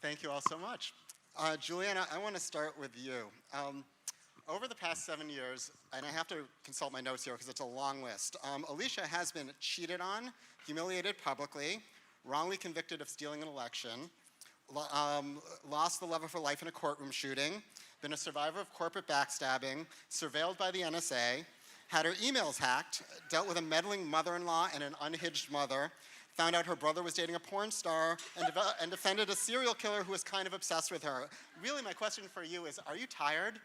Thank you all so much. Juliana, I want to start with you. Over the past 7 years, and I have to consult my notes here because it's a long list, Alicia has been cheated on, humiliated publicly, wrongly convicted of stealing an election, lost the love of her life in a courtroom shooting, been a survivor of corporate backstabbing, surveilled by the NSA, had her emails hacked, dealt with a meddling mother-in-law and an unhinged mother, found out her brother was dating a porn star, and defended a serial killer who was kind of obsessed with her. Really, my question for you is, are you tired?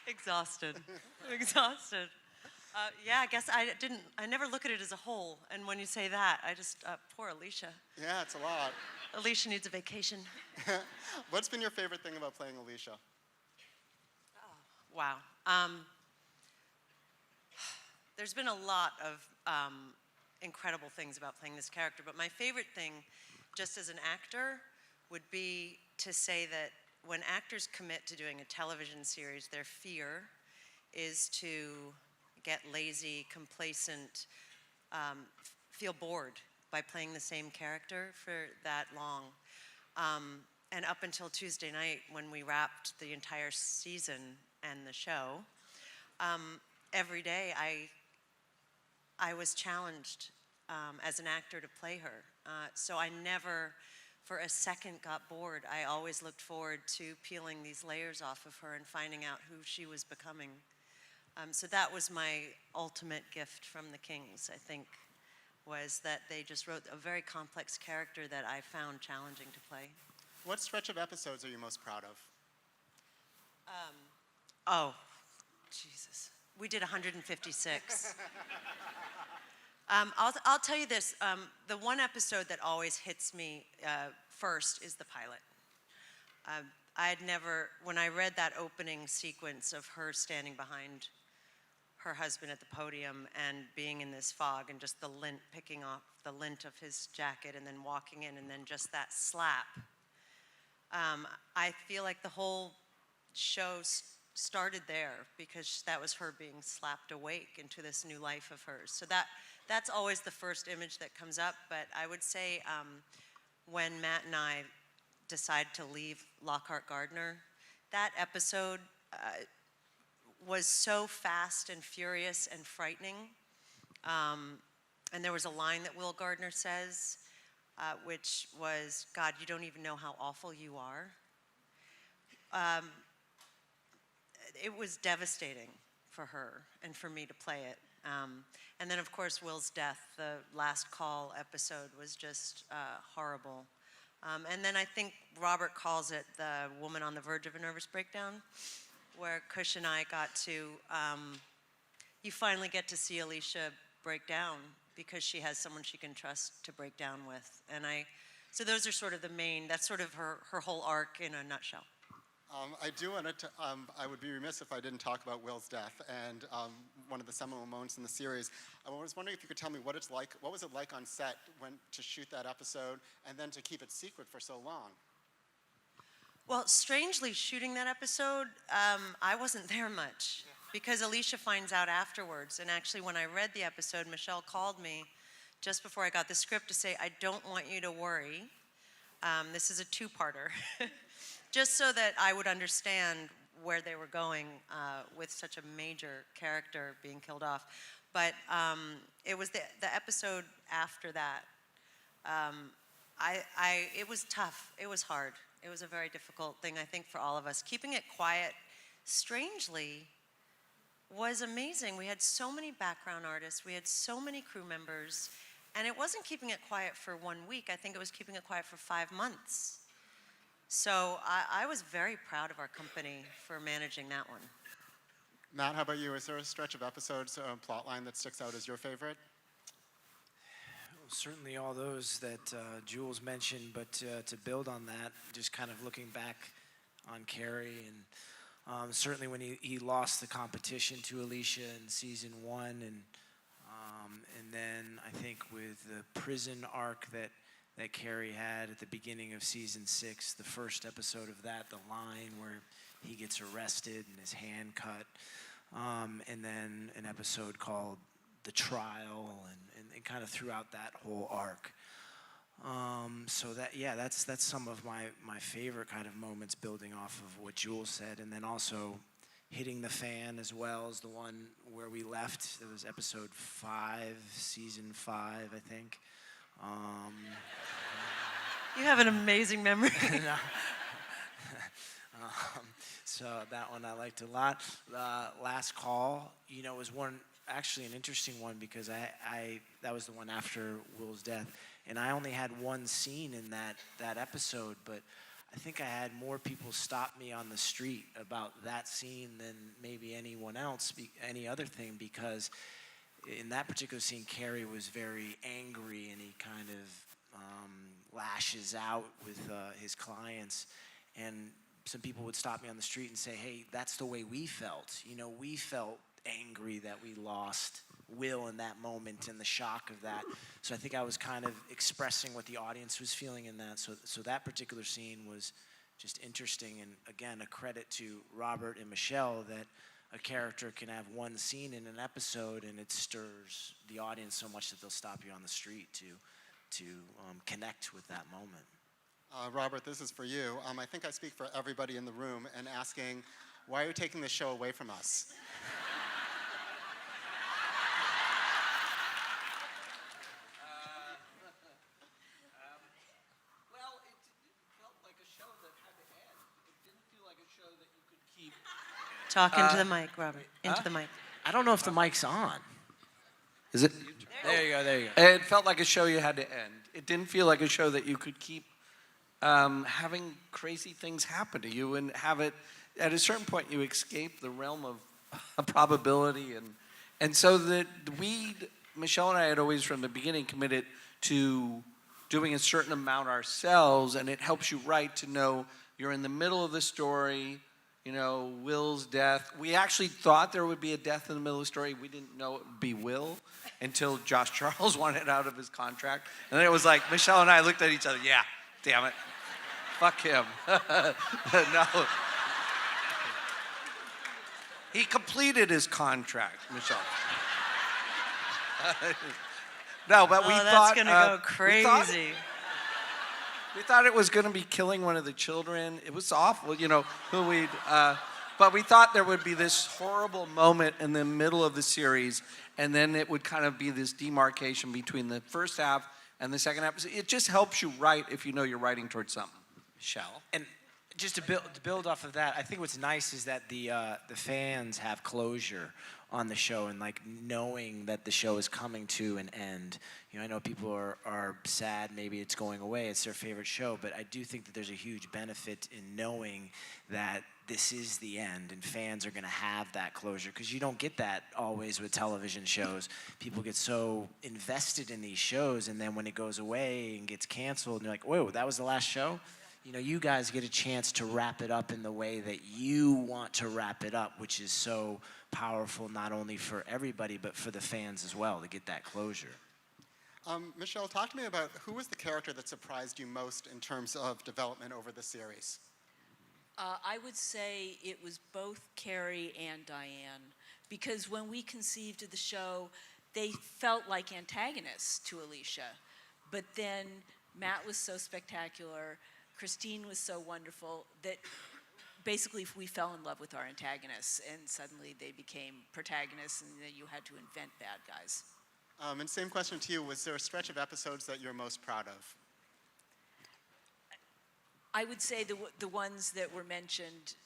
Exhausted. Exhausted. Yeah, I guess I never look at it as a whole. And when you say that, poor Alicia. Yeah, it's a lot. Alicia needs a vacation. What's been your favorite thing about playing Alicia? Oh, wow. There's been a lot of incredible things about playing this character, but my favorite thing, just as an actor, would be to say that when actors commit to doing a television series, their fear is to get lazy, complacent, feel bored by playing the same character for that long. And up until Tuesday night, when we wrapped the entire season and the show, every day I was challenged as an actor to play her. So I never for a second got bored. I always looked forward to peeling these layers off of her and finding out who she was becoming. So that was my ultimate gift from the Kings, I think, was that they just wrote a very complex character that I found challenging to play. What stretch of episodes are you most proud of? Oh, Jesus. We did 156. I'll tell you this, the one episode that always hits me first is the pilot. When I read that opening sequence of her standing behind her husband at the podium and being in this fog and just the lint, picking off the lint of his jacket and then walking in and then just that slap, I feel like the whole show started there because that was her being slapped awake into this new life of hers. So that's always the first image that comes up, but I would say when Matt and I decided to leave Lockhart Gardner, that episode was so fast and furious and frightening. And there was a line that Will Gardner says, which was, "God, you don't even know how awful you are." It was devastating for her and for me to play it. And then, of course, Will's death, the last call episode, was just horrible. And then I think Robert calls it the woman on the verge of a nervous breakdown, where Cush and I got to, you finally get to see Alicia break down because she has someone she can trust to break down with. And so those are sort of that's sort of her whole arc in a nutshell. I would be remiss if I didn't talk about Will's death and one of the seminal moments in the series. I was wondering if you could tell me what was it like on set to shoot that episode and then to keep it secret for so long? Well, strangely, shooting that episode, I wasn't there much because Alicia finds out afterwards. And actually, when I read the episode, Michelle called me just before I got the script to say, "I don't want you to worry. This is a two-parter." Just so that I would understand where they were going with such a major character being killed off. But it was the episode after that. It was tough. It was hard. It was a very difficult thing, I think, for all of us. Keeping it quiet, strangely, was amazing. We had so many background artists. We had so many crew members. And it wasn't keeping it quiet for 1 week. I think it was keeping it quiet for 5 months. So I was very proud of our company for managing that one. Matt, how about you? Is there a stretch of episodes, plot line that sticks out as your favorite? Well, certainly all those that Jules mentioned, but to build on that, just kind of looking back on Carrie, and certainly when he lost the competition to Alicia in season 1, and then I think with the prison arc that Carrie had at the beginning of season 6, the first episode of that, the line where he gets arrested and his hand cut, and then an episode called The Trial, and kind of throughout that whole arc. So that's some of my favorite kind of moments, building off of what Jules said, and then also hitting the fan as well as the one where we left. It was episode 5, season 5, I think. You have an amazing memory. So that one I liked a lot. Last Call, was actually an interesting one because I that was the one after Will's death, and I only had one scene in that episode, but I think I had more people stop me on the street about that scene than maybe anyone else, any other thing, because in that particular scene, Carrie was very angry and he kind of lashes out with his clients, and some people would stop me on the street and say, hey, that's the way we felt. We felt angry that we lost Will in that moment and the shock of that. So I think I was kind of expressing what the audience was feeling in that. So that particular scene was just interesting. And again, a credit to Robert and Michelle that a character can have one scene in an episode and it stirs the audience so much that they'll stop you on the street to connect with that moment. Robert, this is for you. I think I speak for everybody in the room and asking, why are you taking the show away from us? Well, it felt like a show that had to end. It didn't feel like a show that you could keep. Talk into the mic, Robert. Into the mic. I don't know if the mic's on. Is it? There you go. It felt like a show you had to end. It didn't feel like a show that you could keep having crazy things happen to you and have it, at a certain point, you escape the realm of probability. And so that Michelle and I had always from the beginning committed to doing a certain amount ourselves, and it helps you write to know you're in the middle of the story, Will's death. We actually thought there would be a death in the middle of the story. We didn't know it would be Will until Josh Charles wanted out of his contract. And then it was like, Michelle and I looked at each other, yeah, damn it. Fuck him. No. He completed his contract, Michelle. No, but we thought... that's going to go crazy. We thought it was going to be killing one of the children. It was awful, but we thought there would be this horrible moment in the middle of the series, and then it would kind of be this demarcation between the first half and the second half. It just helps you write if you know you're writing towards something. Michelle? And just to build off of that, I think what's nice is that the fans have closure on the show, and like knowing that the show is coming to an end. I know people are sad, maybe it's going away, it's their favorite show, but I do think that there's a huge benefit in knowing that this is the end and fans are going to have that closure, because you don't get that always with television shows. People get so invested in these shows, and then when it goes away and gets canceled, and you're like, whoa, that was the last show? You guys get a chance to wrap it up in the way that you want to wrap it up, which is so powerful, not only for everybody, but for the fans as well, to get that closure. Michelle, talk to me about who was the character that surprised you most in terms of development over the series? I would say it was both Carrie and Diane, because when we conceived of the show, they felt like antagonists to Alicia. But then Matt was so spectacular, Christine was so wonderful, that basically we fell in love with our antagonists, and suddenly they became protagonists, and then you had to invent bad guys. And same question to you, was there a stretch of episodes that you're most proud of? I would say the ones that were mentioned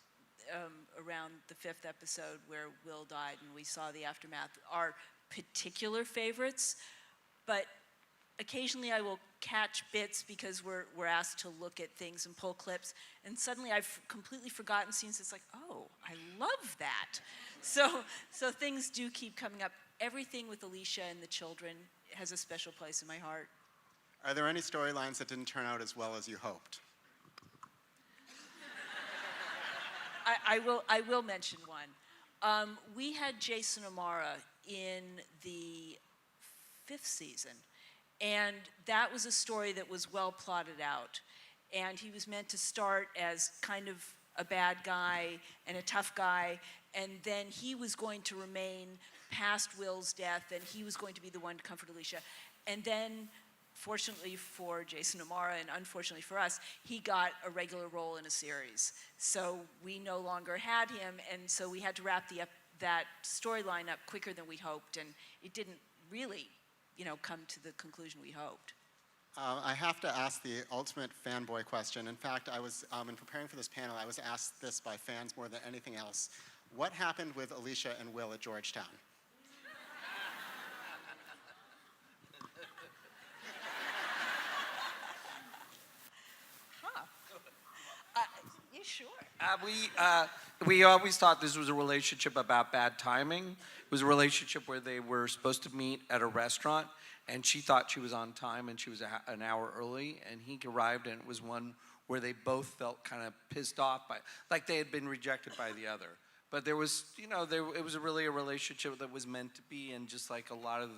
around the 5th episode where Will died and we saw the aftermath are particular favorites, but occasionally I will catch bits because we're asked to look at things and pull clips, and suddenly I've completely forgotten scenes. It's like, oh, I love that. So things do keep coming up. Everything with Alicia and the children has a special place in my heart. Are there any storylines that didn't turn out as well as you hoped? I will mention one. We had Jason O'Mara in the 5th season, and that was a story that was well plotted out. And he was meant to start as kind of a bad guy and a tough guy, and then he was going to remain past Will's death, and he was going to be the one to comfort Alicia. And then fortunately for Jason O'Mara and unfortunately for us, he got a regular role in a series. So we no longer had him, and so we had to wrap that storyline up quicker than we hoped, and it didn't really, come to the conclusion we hoped. I have to ask the ultimate fanboy question. In fact, I was, in preparing for this panel, I was asked this by fans more than anything else. What happened with Alicia and Will at Georgetown? You sure? We always thought this was a relationship about bad timing. It was a relationship where they were supposed to meet at a restaurant, and she thought she was on time, and she was an hour early, and he arrived, and it was one where they both felt kind of pissed off by, like they had been rejected by the other. But there was, it was really a relationship that was meant to be, and just like a lot of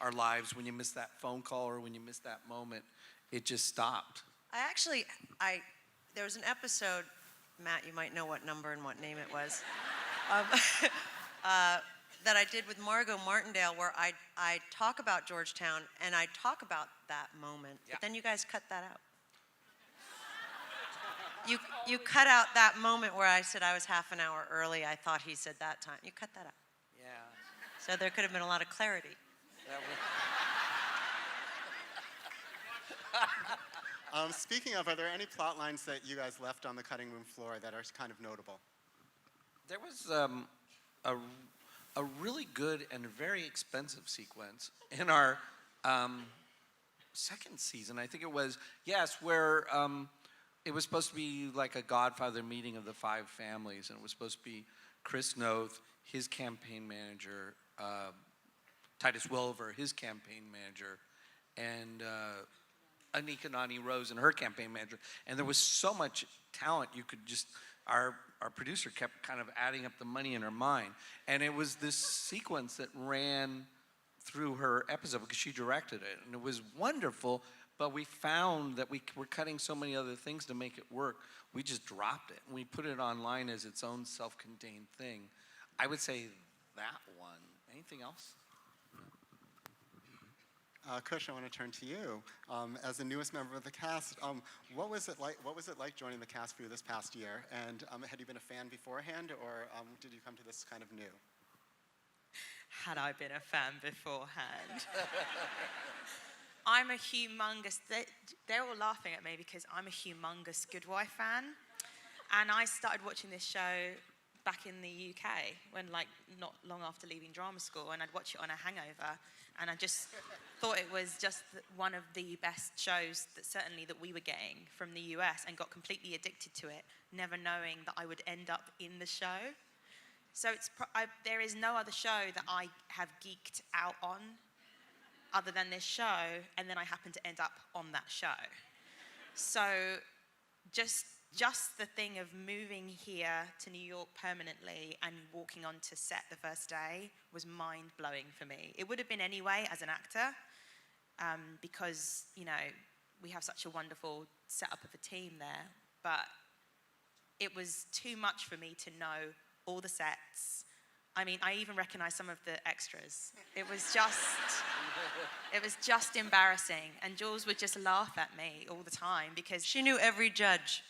our lives, when you miss that phone call or when you miss that moment, it just stopped. There was an episode, Matt, you might know what number and what name it was, that I did with Margot Martindale, where I talk about Georgetown and I talk about that moment, Yeah. but then you guys cut that out. You cut out that moment where I said I was half an hour early. I thought he said that time. You cut that out. Yeah. So there could have been a lot of clarity. Speaking of, are there any plot lines that you guys left on the cutting room floor that are kind of notable? There was a really good and very expensive sequence in our second season. I think it was, yes, where it was supposed to be like a Godfather meeting of the 5 families, and it was supposed to be Chris Noth, his campaign manager, Titus Welliver, his campaign manager, and Anika Nani Rose and her campaign manager. And there was so much talent, you could just, our producer kept kind of adding up the money in her mind. And it was this sequence that ran through her episode because she directed it. And it was wonderful, but we found that we were cutting so many other things to make it work. We just dropped it. And we put it online as its own self-contained thing. I would say that one. Anything else? Kush, I want to turn to you. As the newest member of the cast, what was it like joining the cast for you this past year? And had you been a fan beforehand, or did you come to this kind of new? Had I been a fan beforehand? I'm a humongous, they're all laughing at me because I'm a humongous Good Wife fan. And I started watching this show back in the UK when, not long after leaving drama school, and I'd watch it on a hangover. And I just thought it was just one of the best shows that we were getting from the US, and got completely addicted to it, never knowing that I would end up in the show. So there is no other show that I have geeked out on other than this show, and then I happen to end up on that show. So just the thing of moving here to New York permanently and walking onto set the first day was mind-blowing for me. It would have been anyway as an actor, because, we have such a wonderful setup of a team there, but it was too much for me to know all the sets. I mean, I even recognized some of the extras. It was just embarrassing, and Jules would just laugh at me all the time because She knew every judge.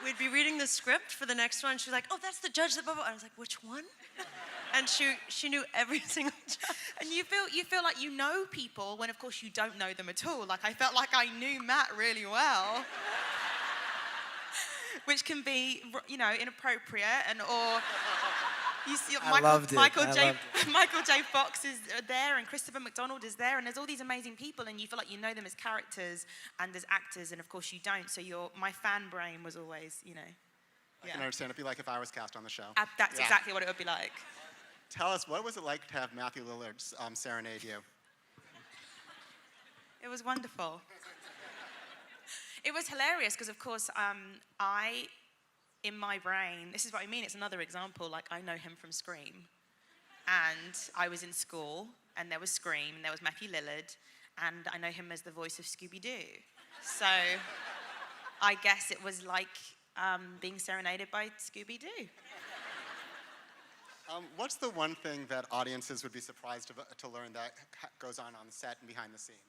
We'd be reading the script for the next one. She was like, "Oh, that's the judge that blah, blah." I was like, "Which one?" And she knew every single judge. And you feel like you know people when, of course, you don't know them at all. Like, I felt like I knew Matt really well, which can be, inappropriate, or you see Michael J. Fox is there, and Christopher McDonald is there, and there's all these amazing people, and you feel like you know them as characters and as actors, and of course you don't. So my fan brain was always, I can understand. It'd be like if I was cast on the show. That's exactly what it would be like. Tell us, what was it like to have Matthew Lillard serenade you? It was wonderful. It was hilarious because, of course, in my brain, this is what I mean, it's another example, I know him from Scream. And I was in school, and there was Scream, and there was Matthew Lillard, and I know him as the voice of Scooby-Doo. So I guess it was like being serenaded by Scooby-Doo. What's the one thing that audiences would be surprised to learn that goes on the set and behind the scenes?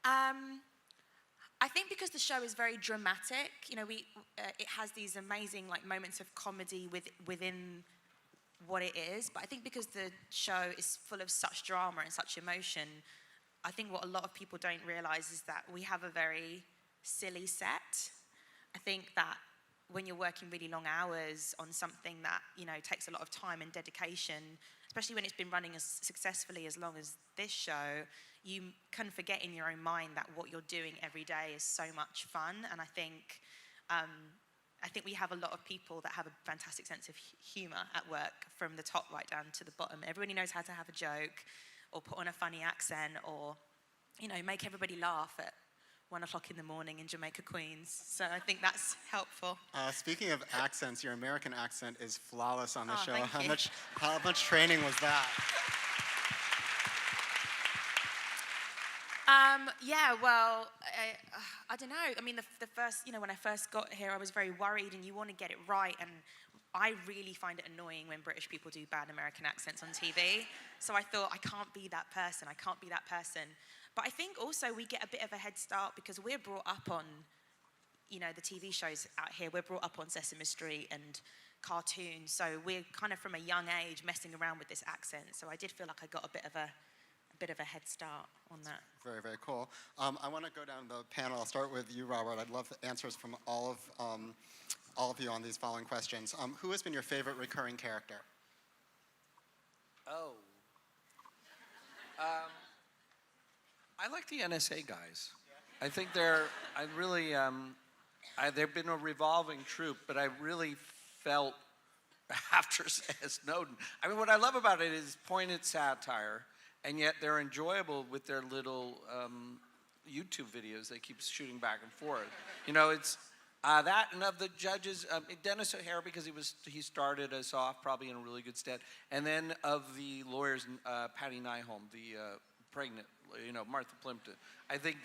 I think because the show is very dramatic, you know, it has these amazing like moments of comedy within what it is. But I think because the show is full of such drama and such emotion, I think what a lot of people don't realize is that we have a very silly set. I think that when you're working really long hours on something that, you know, takes a lot of time and dedication, especially when it's been running as successfully as long as this show, you can forget in your own mind that what you're doing every day is so much fun. And I think we have a lot of people that have a fantastic sense of humor at work, from the top right down to the bottom. Everybody knows how to have a joke or put on a funny accent or, you know, make everybody laugh at 1 o'clock in the morning in Jamaica, Queens. So I think that's helpful. Speaking of accents, your American accent is flawless on the Oh, show. thank you. How much training was that? Yeah, well, I don't know. I mean, the first, you know, when I first got here, I was very worried, and you want to get it right. And I really find it annoying when British people do bad American accents on TV. So I thought, I can't be that person. I can't be that person. But I think also we get a bit of a head start because we're brought up on, you know, the TV shows out here. We're brought up on Sesame Street and cartoons. So we're kind of from a young age messing around with this accent. So I did feel like I got a bit of a head start on that. Very, very cool. I want to go down the panel. I'll start with you, Robert. I'd love answers from all of you on these following questions. Who has been your favorite recurring character? Oh. I like the NSA guys. I think they've been a revolving troupe, but I really felt after Snowden. I mean, what I love about it is pointed satire, and yet they're enjoyable with their little YouTube videos they keep shooting back and forth. You know, it's that, and of the judges, Dennis O'Hare, because he started us off probably in a really good stead, and then of the lawyers, Patty Nyholm, the pregnant, you know, Martha Plimpton. I think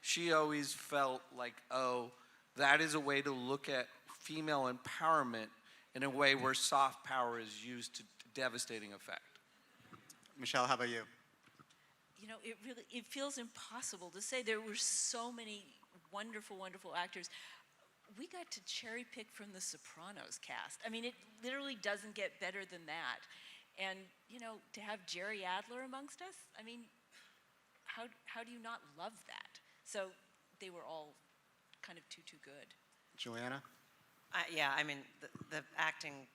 she always felt like, oh, that is a way to look at female empowerment in a way where soft power is used to devastating effect. Michelle, how about you? You know, it feels impossible to say. There were so many wonderful, wonderful actors. We got to cherry pick from the Sopranos cast. I mean, it literally doesn't get better than that. And, you know, to have Jerry Adler amongst us, I mean, how do you not love that? So they were all kind of too good. Juliana? Yeah, I mean, the acting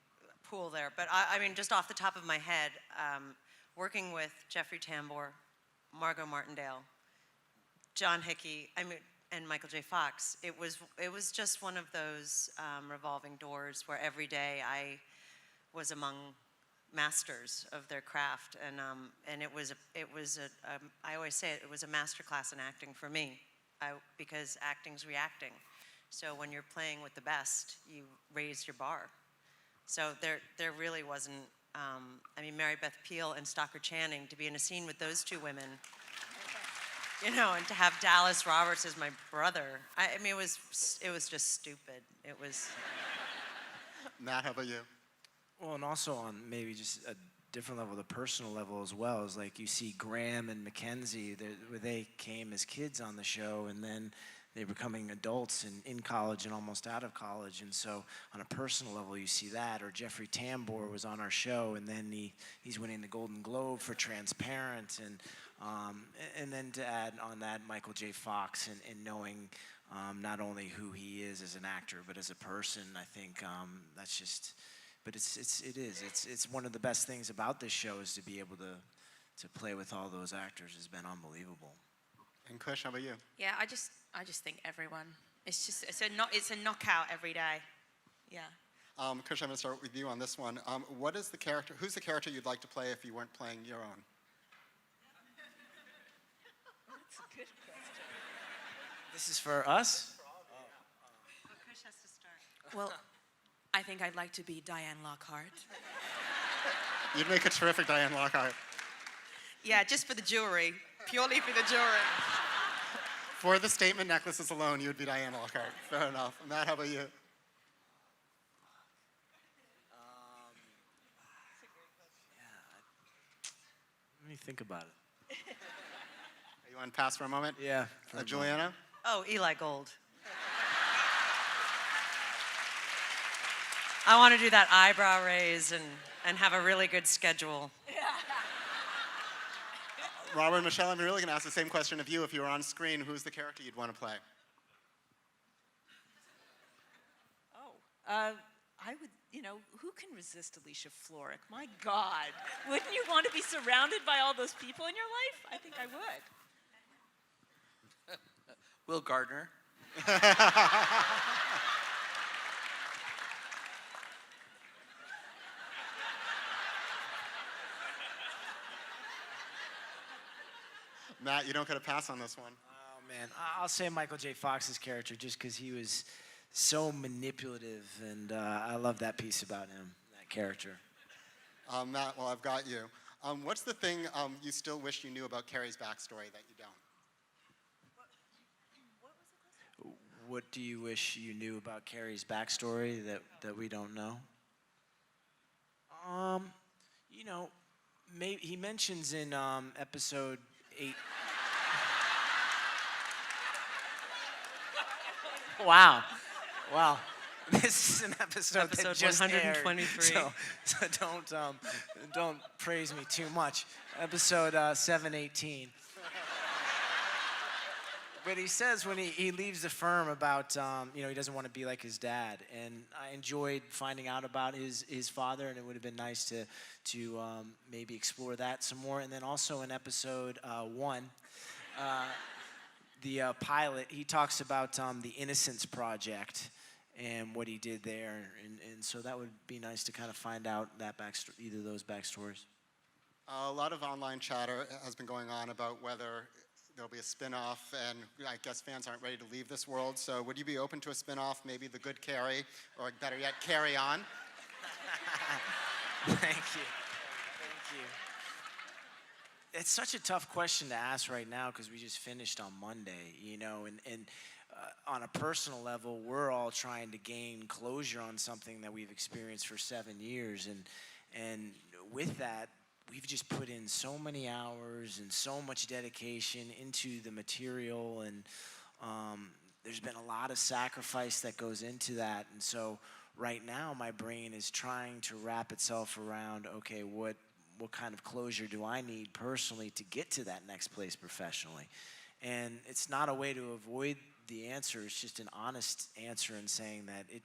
pool there. But I mean, just off the top of my head, working with Jeffrey Tambor, Margot Martindale, John Hickey, and Michael J. Fox, it was just one of those revolving doors where every day I was among masters of their craft, and I always say it was a master class in acting for me, because acting's reacting. So when you're playing with the best, you raise your bar. So there really wasn't. I mean, Mary Beth Peil and Stockard Channing, to be in a scene with those two women, you know, and to have Dallas Roberts as my brother. I mean, it was just stupid. It was. Matt, how about you? Well, and also on maybe just a different level, the personal level as well, is like you see Graham and Mackenzie, where they came as kids on the show, and then they're becoming adults and in college and almost out of college. And so on a personal level, you see that. Or Jeffrey Tambor was on our show, and then he's winning the Golden Globe for Transparent. And then to add on that, Michael J. Fox, and knowing not only who he is as an actor, but as a person, I think that's just... But it's one of the best things about this show is to be able to play with all those actors has been unbelievable. And Kush, how about you? Yeah, I just think everyone. It's a knockout every day. Yeah. Kush, I'm going to start with you on this one. Who's the character you'd like to play if you weren't playing your own? That's a good question. This is for us? Kush has to start. Well, I think I'd like to be Diane Lockhart. You'd make a terrific Diane Lockhart. Yeah, just for the jewelry. Purely for the jewelry. For the statement necklaces alone, you would be Diane Lockhart. Fair enough. Matt, how about you? me think about it. You want to pass for a moment? Yeah. for a moment. Juliana? Oh, Eli Gold. I want to do that eyebrow raise and have a really good schedule. Robert and Michelle, I'm really going to ask the same question of you. If you were on screen, who's the character you'd want to play? I would, who can resist Alicia Florrick? My God. Wouldn't you want to be surrounded by all those people in your life? I think I would. Will Gardner. Matt, you don't get a pass on this one. Oh man, I'll say Michael J. Fox's character just because he was so manipulative, and I love that piece about him, that character. Matt, well, I've got you. What's the thing you still wish you knew about Carrie's backstory that you don't? What do you wish you knew about Carrie's backstory that we don't know? Maybe he mentions in episode 8. Wow. This is an episode that Episode just 123. aired, so don't praise me too much. Episode 718. But he says when he leaves the firm about he doesn't want to be like his dad, and I enjoyed finding out about his father, and it would have been nice to maybe explore that some more. And then also in episode 1. The pilot, he talks about the Innocence Project and what he did there, and so that would be nice to kind of find out that either of those backstories. A lot of online chatter has been going on about whether there'll be a spin-off, and I guess fans aren't ready to leave this world, so would you be open to a spin-off, maybe The Good Carrie, or better yet, Carry On? Thank you. It's such a tough question to ask right now because we just finished on Monday, and on a personal level, we're all trying to gain closure on something that we've experienced for 7 years, and with that, we've just put in so many hours and so much dedication into the material, and there's been a lot of sacrifice that goes into that, and so right now my brain is trying to wrap itself around, okay, what kind of closure do I need personally to get to that next place professionally? And it's not a way to avoid the answer. It's just an honest answer in saying that it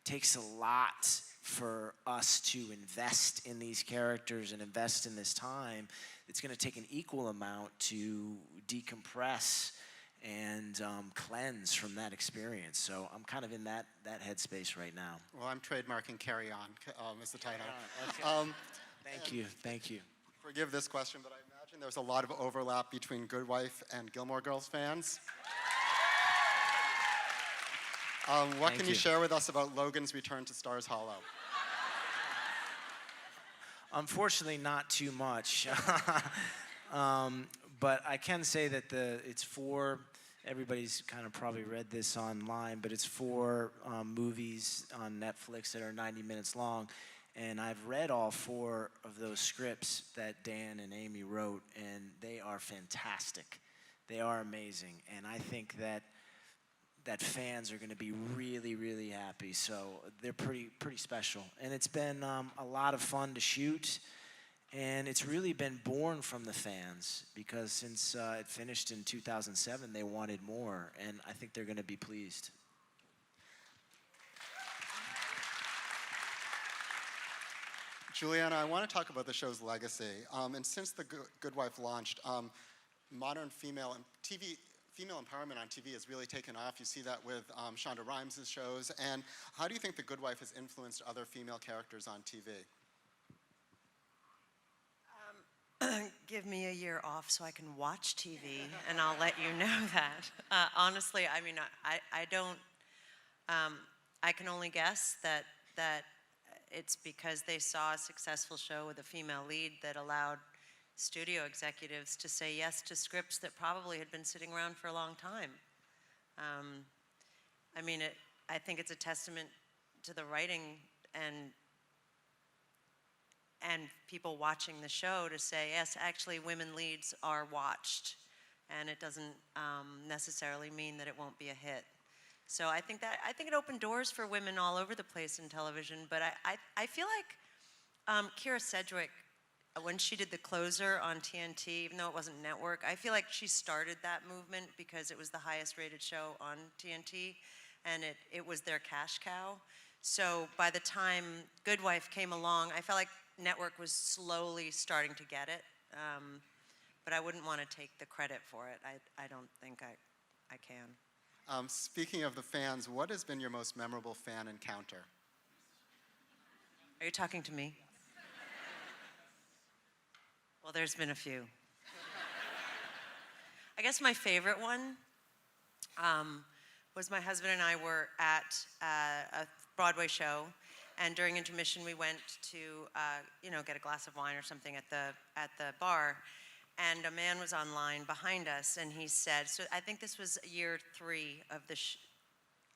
takes a lot for us to invest in these characters and invest in this time. It's going to take an equal amount to decompress and cleanse from that experience. So I'm kind of in that headspace right now. Well, I'm trademarking Carry On as the title. Okay. Thank you. Forgive this question, but I imagine there's a lot of overlap between Good Wife and Gilmore Girls fans. What Thank can you you. share with us about Logan's return to Stars Hollow? Unfortunately, not too much. But I can say that it's 4, everybody's kind of probably read this online, but it's 4 movies on Netflix that are 90 minutes long. And I've read all 4 of those scripts that Dan and Amy wrote, and they are fantastic. They are amazing. And I think that fans are going to be really, really happy. So they're pretty special. And it's been a lot of fun to shoot. And it's really been born from the fans because since it finished in 2007, they wanted more. And I think they're going to be pleased. Juliana, I want to talk about the show's legacy. And since The Good Wife launched, modern female empowerment on TV has really taken off. You see that with Shonda Rhimes' shows. And how do you think The Good Wife has influenced other female characters on TV? Give me a year off so I can watch TV, and I'll let you know that. Honestly, I mean, I don't. I can only guess that it's because they saw a successful show with a female lead that allowed studio executives to say yes to scripts that probably had been sitting around for a long time. I mean, I think it's a testament to the writing and people watching the show to say, yes, actually women leads are watched, and it doesn't necessarily mean that it won't be a hit. So I think it opened doors for women all over the place in television, but I feel like Kira Sedgwick, when she did The Closer on TNT, even though it wasn't network, I feel like she started that movement because it was the highest rated show on TNT, and it was their cash cow. So by the time Good Wife came along, I felt like network was slowly starting to get it, but I wouldn't want to take the credit for it. I don't think I can. Speaking of the fans, what has been your most memorable fan encounter? Are you talking to me? Well, there's been a few. I guess my favorite one was my husband and I were at a Broadway show, and during intermission we went to get a glass of wine or something at the bar, and a man was online behind us, and he said, so I think this was year 3 of the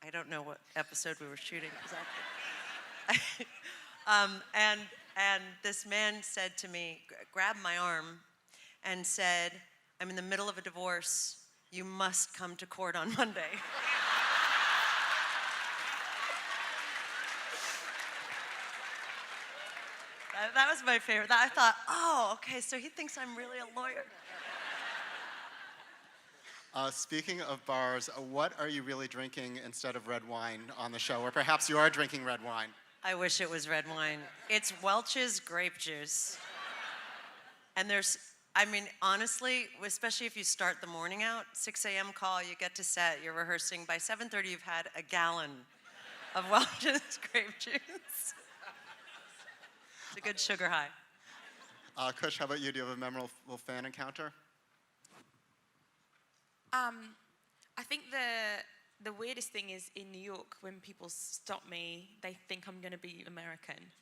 I don't know what episode we were shooting exactly. And this man said to me, grabbed my arm and said, I'm in the middle of a divorce. You must come to court on Monday. That was my favorite. I thought, oh, okay, so he thinks I'm really a lawyer. Speaking of bars, what are you really drinking instead of red wine on the show? Or perhaps you are drinking red wine. I wish it was red wine. It's Welch's grape juice. And honestly, especially if you start the morning out, 6 a.m. call, you get to set, you're rehearsing. By 7:30, you've had a gallon of Welch's grape juice. It's a good sugar high. Kush, how about you? Do you have a memorable fan encounter? I think the weirdest thing is in New York, when people stop me, they think I'm going to be American.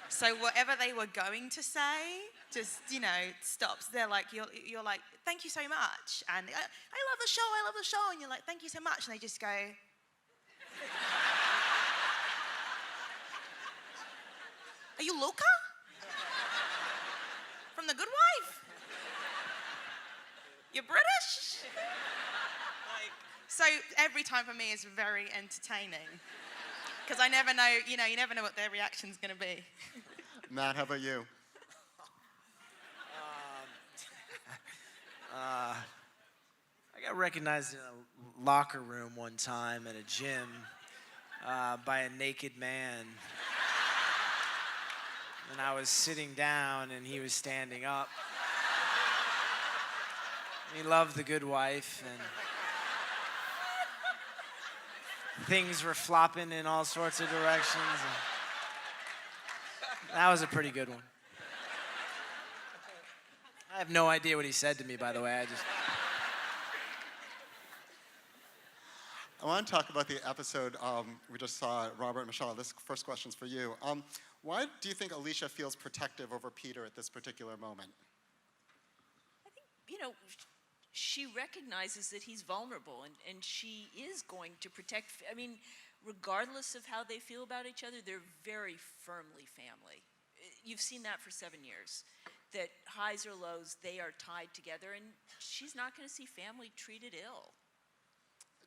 So whatever they were going to say, just, stops. They're like, you're like, thank you so much. And I love the show. And you're like, thank you so much. And they just go, are you Luca? From The Good Wife? You're British? So every time for me is very entertaining. Because I never know, you never know what their reaction's going to be. Matt, how about you? I got recognized in a locker room one time at a gym by a naked man. And I was sitting down and he was standing up. He loved The Good Wife, and things were flopping in all sorts of directions. That was a pretty good one. I have no idea what he said to me, by the way. I want to talk about the episode we just saw, Robert and Michelle. This first question's for you. Why do you think Alicia feels protective over Peter at this particular moment? I think, she recognizes that he's vulnerable, and she is going to protect. Regardless of how they feel about each other, they're very firmly family. You've seen that for 7 years. That highs or lows, they are tied together, and she's not going to see family treated ill.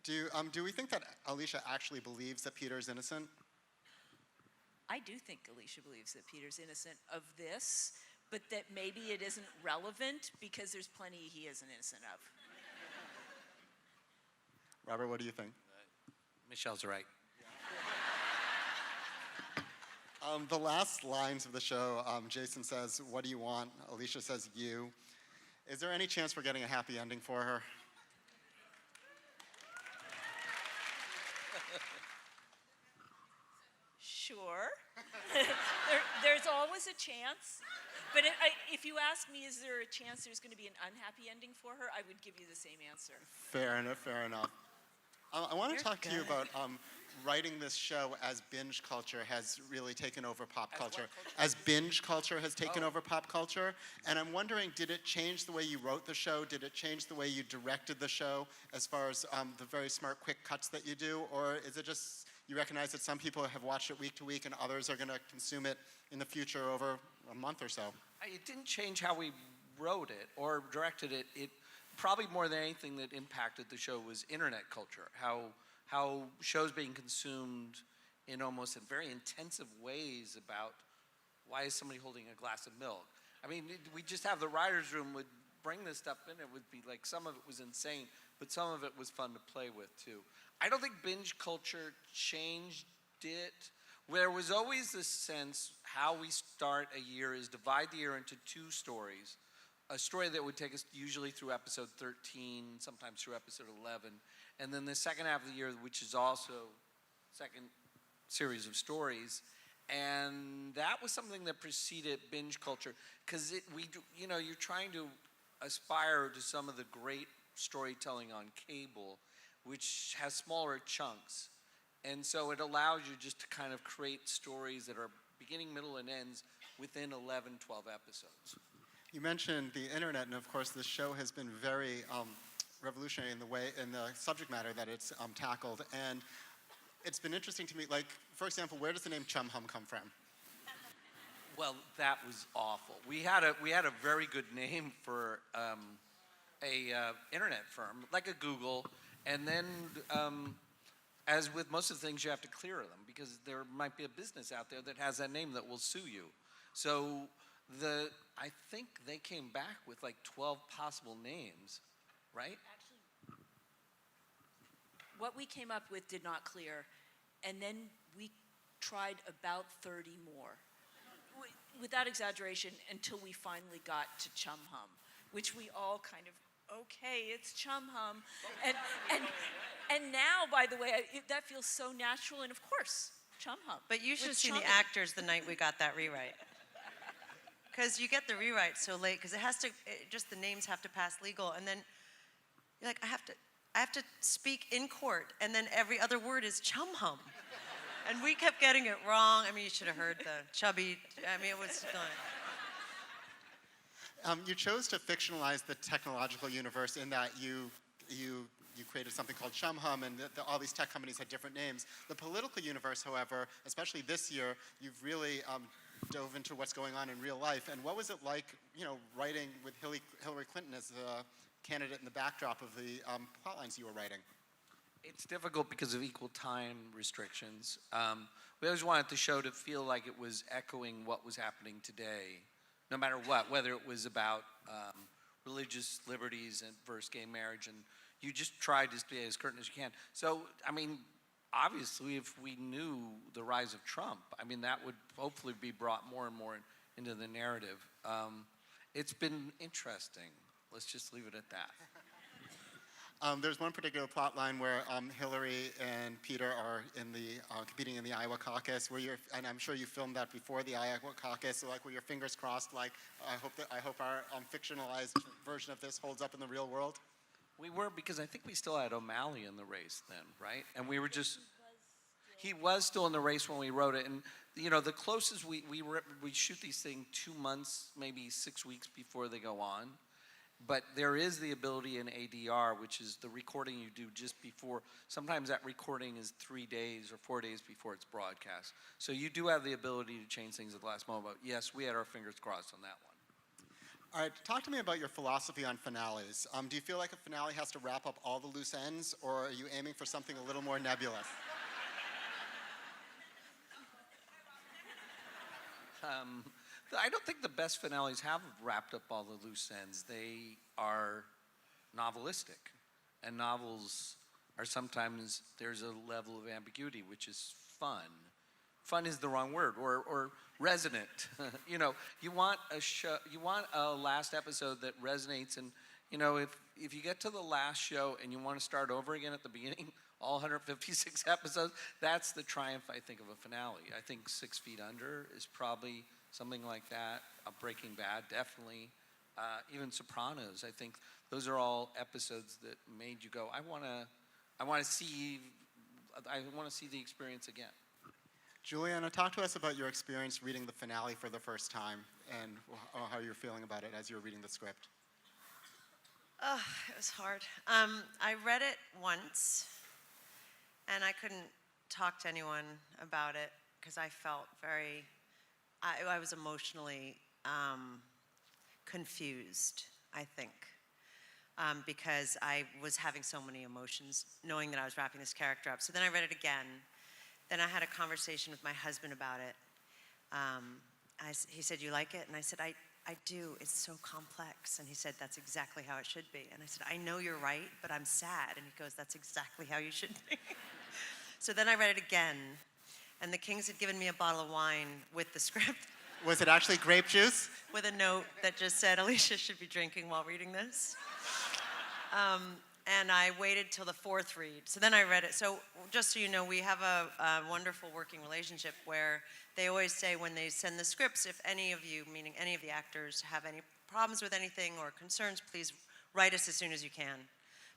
Do we think that Alicia actually believes that Peter is innocent? I do think Alicia believes that Peter's innocent of this, but that maybe it isn't relevant because there's plenty he isn't innocent of. Robert, what do you think? Michelle's right. The last lines of the show, Jason says, what do you want? Alicia says, you. Is there any chance we're getting a happy ending for her? Sure. There's always a chance. But if you ask me, is there a chance there's going to be an unhappy ending for her, I would give you the same answer. Fair enough. I want to talk to you about writing this show as binge culture has really taken over pop culture. As binge culture has taken over pop culture. And I'm wondering, did it change the way you wrote the show? Did it change the way you directed the show as far as the very smart, quick cuts that you do? Or is it just You recognize that some people have watched it week to week and others are going to consume it in the future over a month or so. It didn't change how we wrote it or directed it. It probably more than anything that impacted the show was internet culture, how shows being consumed in almost in very intensive ways about why is somebody holding a glass of milk. I mean, we just have the writer's room would bring this stuff in. It would be like some of it was insane, but some of it was fun to play with too. I don't think binge culture changed it. There was always this sense how we start a year is divide the year into two stories. A story that would take us usually through episode 13, sometimes through episode 11, and then the second half of the year, which is also second series of stories. And that was something that preceded binge culture, because you're trying to aspire to some of the great storytelling on cable, which has smaller chunks. And so it allows you just to kind of create stories that are beginning, middle, and ends within 11, 12 episodes. You mentioned the internet, and of course, this show has been very revolutionary in the subject matter that it's tackled. And it's been interesting to me, like, for example, where does the name Chum Hum come from? Well, that was awful. We had a very good name for a internet firm, like a Google, and then as with most of the things, you have to clear them because there might be a business out there that has that name that will sue you. So I think they came back with like 12 possible names, right? Actually, what we came up with did not clear, and then we tried about 30 more, without exaggeration, until we finally got to Chum Hum, which we all kind of, okay, it's Chum Hum. And now, by the way, that feels so natural, and of course, Chum Hum. But you should have With seen the chumming. actors the night we got that rewrite. Because you get the rewrite so late, because just the names have to pass legal, and then you're like, I have to speak in court, and then every other word is Chum Hum. And we kept getting it wrong. I mean, you should have heard the chubby, I mean, it was, You chose to fictionalize the technological universe in that you created something called Chum Hum, and all these tech companies had different names. The political universe, however, especially this year, you've really dove into what's going on in real life. And what was it like, writing with Hillary Clinton as the candidate in the backdrop of the plot lines you were writing? It's difficult because of equal time restrictions. We always wanted the show to feel like it was echoing what was happening today, no matter what, whether it was about religious liberties and versus gay marriage, and you just tried to stay as current as you can. So, I mean, obviously, if we knew the rise of Trump, I mean, that would hopefully be brought more and more into the narrative. It's been interesting. Let's just leave it at that. There's one particular plot line where Hillary and Peter are competing in the Iowa caucus, and I'm sure you filmed that before the Iowa caucus, so like where your fingers crossed, like I hope our fictionalized version of this holds up in the real world. We were, because I think we still had O'Malley in the race then, right? And we were just, he was still in the race when we wrote it. And, the closest we shoot these things 2 months, maybe 6 weeks before they go on. But there is the ability in ADR, which is the recording you do just before. Sometimes that recording is 3 days or 4 days before it's broadcast. So you do have the ability to change things at the last moment. But yes, we had our fingers crossed on that one. All right, talk to me about your philosophy on finales. Do you feel like a finale has to wrap up all the loose ends, or are you aiming for something a little more nebulous? I don't think the best finales have wrapped up all the loose ends. They are novelistic, and novels are sometimes, there's a level of ambiguity, which is fun. Fun is the wrong word, or resonant. You want a last episode that resonates, and if you get to the last show and you want to start over again at the beginning, all 156 episodes, that's the triumph, I think, of a finale. I think 6 Feet Under is probably something like that. Breaking Bad, definitely. Even Sopranos, I think those are all episodes that made you go, I want to see the experience again. Juliana, talk to us about your experience reading the finale for the first time and how you're feeling about it as you're reading the script. Oh, it was hard. I read it once, and I couldn't talk to anyone about it because I felt I was emotionally confused, I think, because I was having so many emotions knowing that I was wrapping this character up. So then I read it again. Then I had a conversation with my husband about it. He said, "You like it?" And I said, I do. It's so complex. And he said, "That's exactly how it should be." And I said, "I know you're right, but I'm sad." And he goes, "That's exactly how you should be." So then I read it again, and the Kings had given me a bottle of wine with the script, Was it actually grape juice? with a note that just said, "Alicia should be drinking while reading this." And I waited till the fourth read. So then I read it. So just so you know, we have a wonderful working relationship where they always say when they send the scripts, if any of you, meaning any of the actors, have any problems with anything or concerns, please write us as soon as you can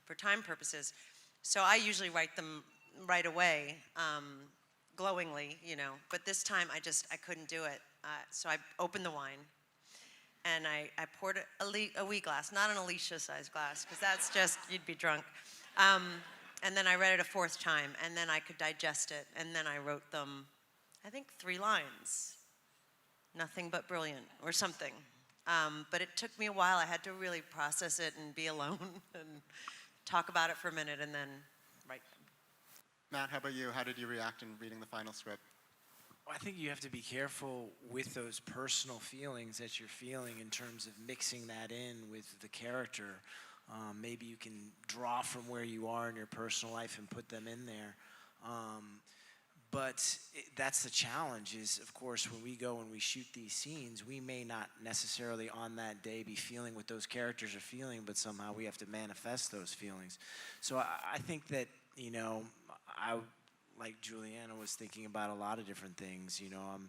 for time purposes. So I usually write them right away, glowingly, you know. But this time I couldn't do it. So I opened the wine. And I poured a wee glass, not an Alicia-sized glass, because that's just, you'd be drunk. And then I read it a fourth time, and then I could digest it. And then I wrote them, I think, 3 lines. Nothing but brilliant, or something. But it took me a while. I had to really process it and be alone and talk about it for a minute and then write them. Matt, how about you? How did you react in reading the final script? I think you have to be careful with those personal feelings that you're feeling in terms of mixing that in with the character. Maybe you can draw from where you are in your personal life and put them in there. That's the challenge is, of course, when we go and we shoot these scenes, we may not necessarily on that day be feeling what those characters are feeling, but somehow we have to manifest those feelings. So I think that, you know, like Juliana was thinking about a lot of different things. You know,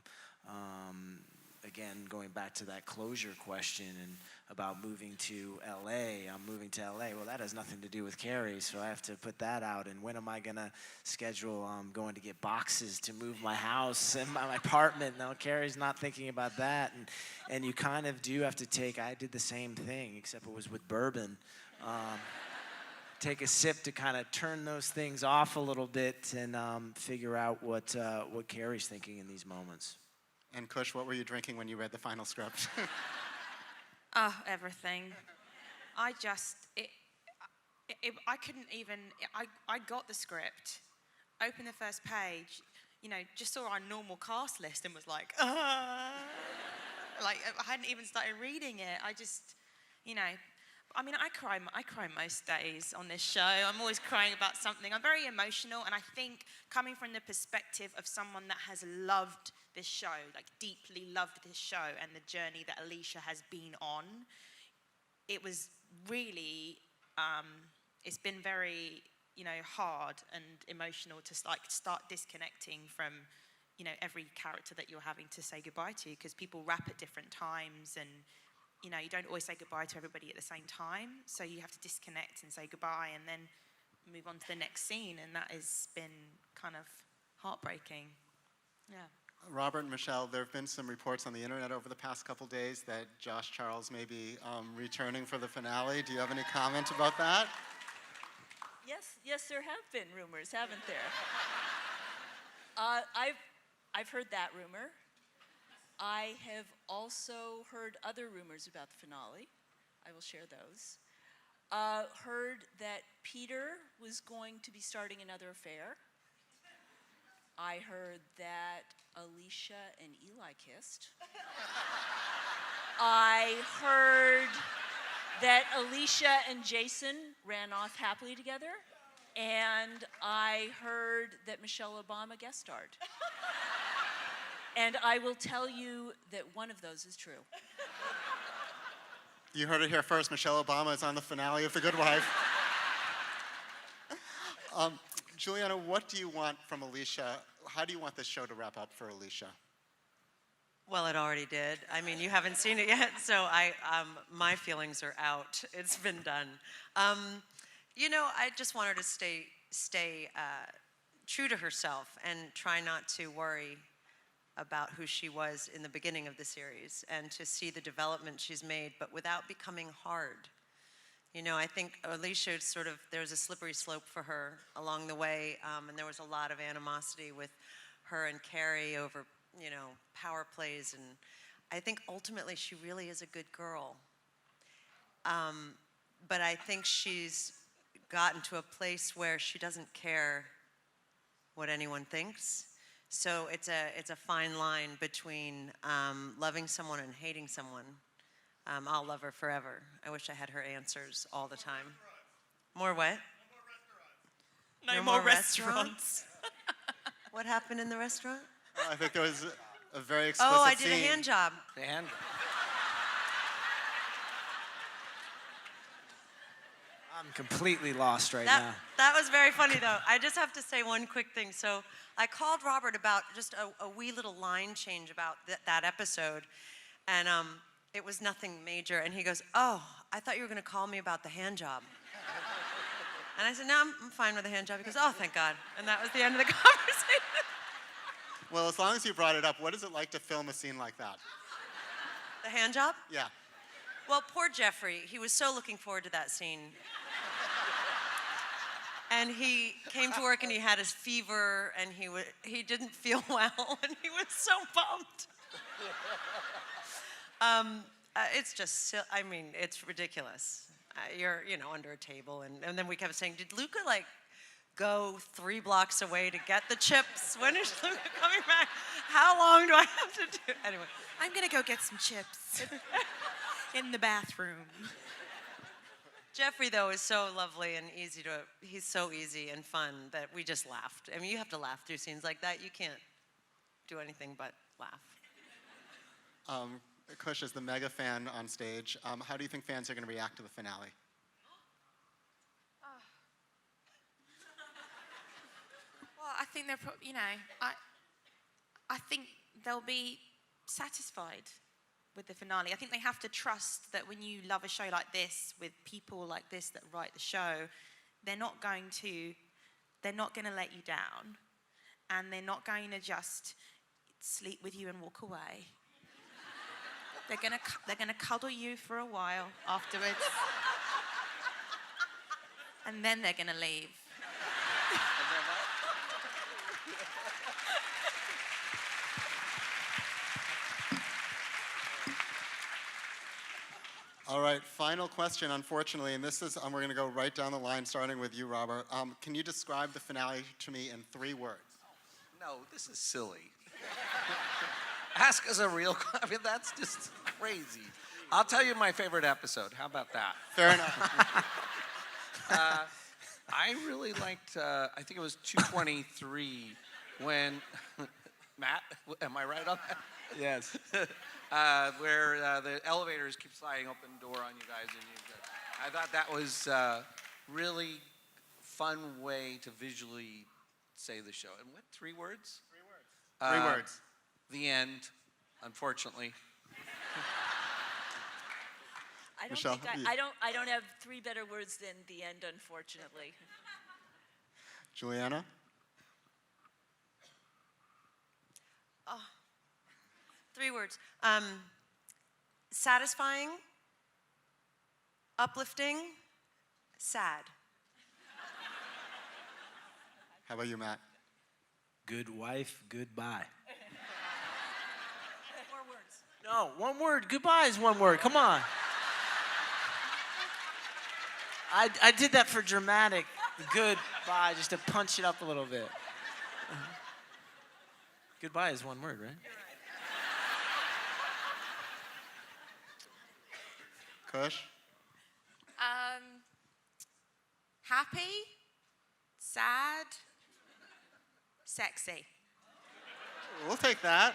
again, going back to that closure question and about moving to LA. I'm moving to LA. Well, that has nothing to do with Carrie, so I have to put that out. And when am I gonna schedule going to get boxes to move my house and my apartment? No, Carrie's not thinking about that. And you kind of do have to take, I did the same thing, except it was with bourbon. Take a sip to kind of turn those things off a little bit and figure out what Carrie's thinking in these moments. And Kush, what were you drinking when you read the final script? Oh, everything. I couldn't even, I got the script, opened the first page, you know, just saw our normal cast list and was like, like I hadn't even started reading it. I just, you know, I mean, I cry most days on this show. I'm always crying about something. I'm very emotional, and I think coming from the perspective of someone that has loved this show, like deeply loved this show and the journey that Alicia has been on, it was really, it's been very, you know, hard and emotional to start disconnecting from, you know, every character that you're having to say goodbye to, because people rap at different times and, you know, you don't always say goodbye to everybody at the same time, so you have to disconnect and say goodbye and then move on to the next scene, and that has been kind of heartbreaking. Yeah. Robert and Michelle, there have been some reports on the internet over the past couple days that Josh Charles may be returning for the finale. Do you have any comment about that? Yes, there have been rumors, haven't there? I've heard that rumor. I have also heard other rumors about the finale. I will share those. Heard that Peter was going to be starting another affair. I heard that Alicia and Eli kissed. I heard that Alicia and Jason ran off happily together. And I heard that Michelle Obama guest starred. And I will tell you that one of those is true. You heard it here first. Michelle Obama is on the finale of The Good Wife. Juliana, what do you want from Alicia? How do you want this show to wrap up for Alicia? Well, it already did. I mean, you haven't seen it yet, so my feelings are out. It's been done. You know, I just want her to stay true to herself and try not to worry about who she was in the beginning of the series and to see the development she's made, but without becoming hard. You know, I think Alicia sort of, there was a slippery slope for her along the way, and there was a lot of animosity with her and Carrie over, you know, power plays, and I think ultimately she really is a good girl. But I think she's gotten to a place where she doesn't care what anyone thinks. So it's a fine line between loving someone and hating someone. I'll love her forever. I wish I had her answers all the time. More what? No more restaurants. What happened in the restaurant? I think there was a very explicit Oh, I did a scene. hand job. And I'm completely lost right now. That was very funny, though. I just have to say one quick thing. So I called Robert about just a wee little line change about that episode, and it was nothing major. And he goes, "Oh, I thought you were going to call me about the hand job." And I said, "No, I'm fine with the hand job." He goes, "Oh, thank God." And that was the end of the conversation. Well, as long as you brought it up, what is it like to film a scene like that? The hand job? Yeah. Well, poor Jeffrey. He was so looking forward to that scene. And he came to work and he had his fever and he didn't feel well and he was so bummed. It's just, I mean, it's ridiculous. You're, you know, under a table and then we kept saying, did Luca like go 3 blocks away to get the chips? When is Luca coming back? How long do I have to do? Anyway. I'm gonna go get some chips in the bathroom. Jeffrey, though, is so lovely and he's so easy and fun that we just laughed. I mean, you have to laugh through scenes like that. You can't do anything but laugh. Kush, as the mega fan on stage, how do you think fans are going to react to the finale? Well, I think they're, you know, I think they'll be satisfied with the finale. I think they have to trust that when you love a show like this, with people like this that write the show, they're not going to let you down, and they're not going to just sleep with you and walk away. They're gonna cuddle you for a while afterwards, and then they're gonna leave. All right, final question, unfortunately, and this is, we're going to go right down the line, starting with you, Robert. Can you describe the finale to me in 3 words? no, this is silly. Ask us a real. I mean, that's just crazy. I'll tell you my favorite episode. How about that? Fair enough. I really liked. I think it was 223 when Matt. Am I right on that? Yes. Where the elevators keep sliding open door on you guys, and I thought that was really fun way to visually say the show. And what, 3 words? 3 words. The end, unfortunately. I don't Michelle, think I don't have 3 better words than the end, unfortunately. Juliana? 3 words. Satisfying, uplifting, sad. How about you, Matt? Good wife, goodbye. More words. No, 1 word. Goodbye is 1 word. Come on. I did that for dramatic goodbye, just to punch it up a little bit. Goodbye is 1 word, right? Kush? Happy, sad, sexy. We'll take that.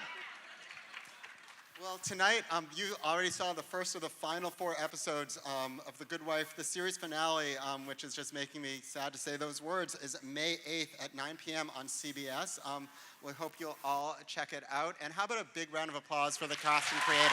Well, tonight, you already saw the first of the final 4 episodes of The Good Wife. The series finale, which is just making me sad to say those words, is May 8th at 9 p.m. on CBS. We hope you'll all check it out. And how about a big round of applause for the cast and creators?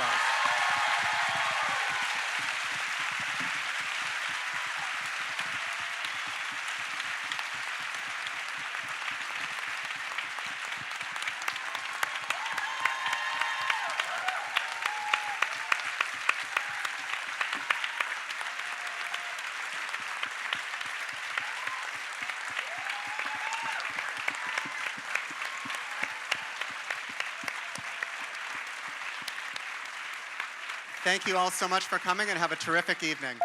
Thank you all so much for coming and have a terrific evening.